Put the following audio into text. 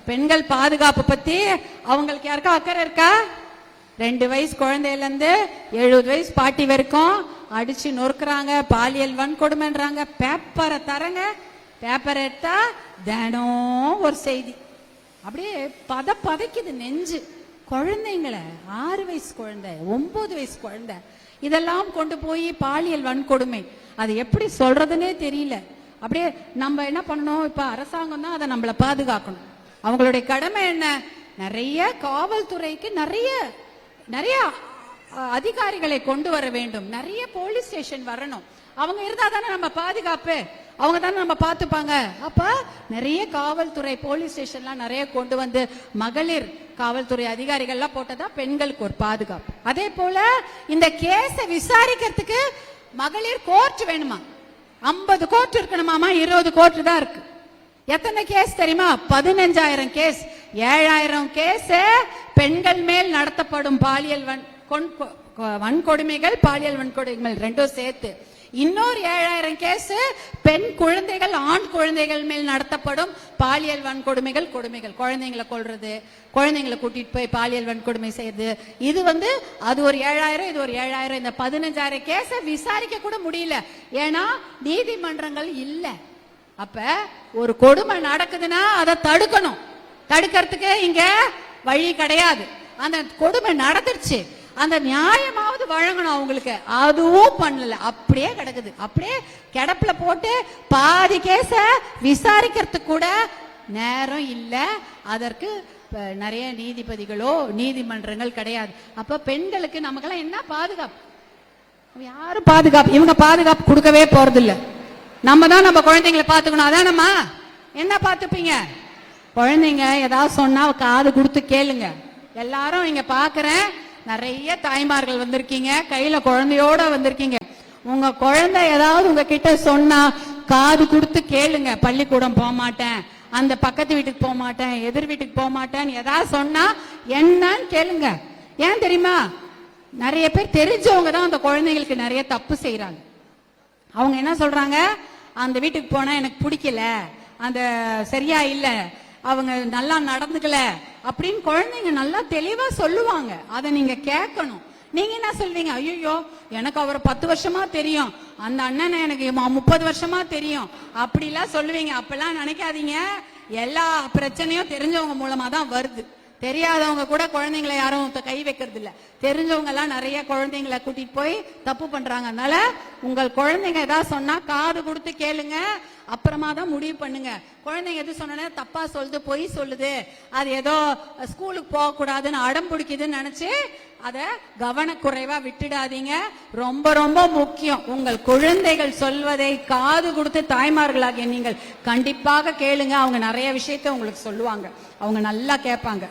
பெண்கள் பாதுகாப்பு பத்தி அவங்களுக்கு யாருக்கா அக்கறை இருக்கா? 2 வயசு குழந்தையில இருந்து 70 வயசு பாட்டி வரைக்கும் அடிச்சு நொறுக்குறாங்க, பாலியல் வன்கொடுமைன்றாங்க. பேப்பரை தரங்க, பேப்பர் எடுத்தா தினம் ஒரு செய்தி. அப்படியே பதைக்குது நெஞ்சு. குழந்தைங்களை 6 வயசு குழந்தை, 9 வயசு குழந்தை, இதெல்லாம் கொண்டு போய் பாலியல் வன்கொடுமை. அது எப்படி சொல்றதுன்னே தெரியல. அப்படியே நம்ம என்ன பண்ணணும்? இப்ப அரசாங்கம் தான் அதை நம்மளை பாதுகாக்கணும். அவங்களுடைய கடமை என்ன? நிறைய காவல்துறைக்கு நிறைய அதிகாரிகளை கொண்டு வர வேண்டும். நிறைய போலீஸ் ஸ்டேஷன் வரணும். அவங்க இருந்தா தானே நம்ம பாதுகாப்பு, அவங்க தானே நம்ம பார்த்துப்பாங்க. அப்ப நிறைய காவல்துறை போலீஸ் ஸ்டேஷன்லாம் நிறைய கொண்டு வந்து மகளிர் காவல்துறை அதிகாரிகள்லாம் போட்டதா பெண்களுக்கு ஒரு பாதுகாப்பு. அதே போல இந்த கேஸ விசாரிக்கிறதுக்கு மகளிர் கோர்ட் வேணுமா? 50 கோர்ட் இருக்கணுமாமா, 20 கோர்ட் தான் இருக்கு. எத்தனை கேஸ் தெரியுமா? 15,000 கேஸ். 7,000 கேஸ் பெண்கள் மேல் நடத்தப்படும் பாலியல் வன்கொடுமைகள், பாலியல் வன்கொடுமைகள் ரெண்டும் சேர்த்து. இன்னொரு 7,000 கேஸ் பெண் குழந்தைகள், ஆண் குழந்தைகள் மேல் நடத்தப்படும் பாலியல் வன்கொடுமைகள், குழந்தைங்களை கொல்றது, குழந்தைங்களை கூட்டிட்டு போய் பாலியல் வன்கொடுமை செய்யறது. இது அது ஒரு 7,000, இது ஒரு 7,000. இந்த 15,000 கேஸ விசாரிக்க கூட முடியல, ஏன்னா நீதிமன்றங்கள் இல்ல. அப்ப ஒரு கொடுமை நடக்குதுன்னா அதை தடுக்கணும். தடுக்கிறதுக்கு இங்க வழி கிடையாது. அந்த கொடுமை நடந்துருச்சு, அந்த நியாயமாவது வழங்கணும் அவங்களுக்கு. அதுவும் பண்ணல, அப்படியே கிடக்குது. அப்படியே கிடப்புல போட்டு பாதி கேஸ விசாரிக்கிறதுக்கு கூட நேரம் இல்ல. அதற்கு நிறைய நீதிபதிகளோ நீதிமன்றங்கள் கிடையாது. அப்ப பெண்களுக்கு நமக்கெல்லாம் என்ன பாதுகாப்பு? யாரும் பாதுகாப்பு, இவங்க பாதுகாப்பு கொடுக்கவே போறது இல்ல. நம்ம தான் நம்ம குழந்தைங்களை பாத்துக்கணும். அதானம்மா? என்ன பாத்துப்பீங்க? குழந்தைங்க ஏதாவது சொன்னா காது கொடுத்து கேளுங்க. எல்லாரும் இங்க பாக்குறேன், நிறைய தாய்மார்கள் வந்திருக்கீங்க, கையில குழந்தையோட வந்திருக்கீங்க. உங்க குழந்தை ஏதாவது உங்ககிட்ட சொன்னா காது கொடுத்து கேளுங்க. பள்ளிக்கூடம் போக மாட்டேன், அந்த பக்கத்து வீட்டுக்கு போக மாட்டேன், எதிர் வீட்டுக்கு போக மாட்டேன்னு ஏதாவது சொன்னா என்னன்னு கேளுங்க. ஏன் தெரியுமா? நிறைய பேர் தெரிஞ்சவங்க தான் அந்த குழந்தைங்களுக்கு நிறைய தப்பு செய்யறாங்க. அவங்க என்ன சொல்றாங்க? அந்த வீட்டுக்கு போனா எனக்கு பிடிக்கல, அந்த சரியா இல்ல, அவங்க நல்லா நடந்துக்கல அப்படின்னு குழந்தைங்க நல்லா தெளிவா சொல்லுவாங்க. அதை நீங்க கேட்கணும். நீங்க என்ன சொல்வீங்க? ஐயோ, எனக்கு அவரை 10 வருஷமா தெரியும், அந்த அண்ணனை எனக்கு 30 வருஷமா தெரியும், அப்படிலாம் சொல்லுவீங்க. அப்பெல்லாம் நினைக்காதீங்க. எல்லா பிரச்சனையும் தெரிஞ்சவங்க மூலமா தான் வருது. தெரியாதவங்க கூட குழந்தைங்களை யாரும் கை வைக்கிறது இல்ல. தெரிஞ்சவங்க எல்லாம் நிறைய குழந்தைங்களை கூட்டிட்டு போய் தப்பு பண்றாங்க. அதனால உங்கள் குழந்தைங்க ஏதாவது சொன்னா காது கொடுத்து கேளுங்க, அப்புறமா தான் முடிவு பண்ணுங்க. குழந்தைங்க எது சொன்னா தப்பா சொல்லுது, பொய் சொல்லுது, அது ஏதோ ஸ்கூலுக்கு போக கூடாதுன்னு அடம் பிடிக்குதுன்னு நினைச்சு அதை கவனக்குறைவா விட்டுடாதீங்க. ரொம்ப ரொம்ப முக்கியம், உங்கள் குழந்தைகள் சொல்வதை காது கொடுத்து தாய்மார்களாகிய நீங்கள் கண்டிப்பாக கேளுங்க. அவங்க நிறைய விஷயத்த உங்களுக்கு சொல்லுவாங்க, அவங்க நல்லா கேட்பாங்க.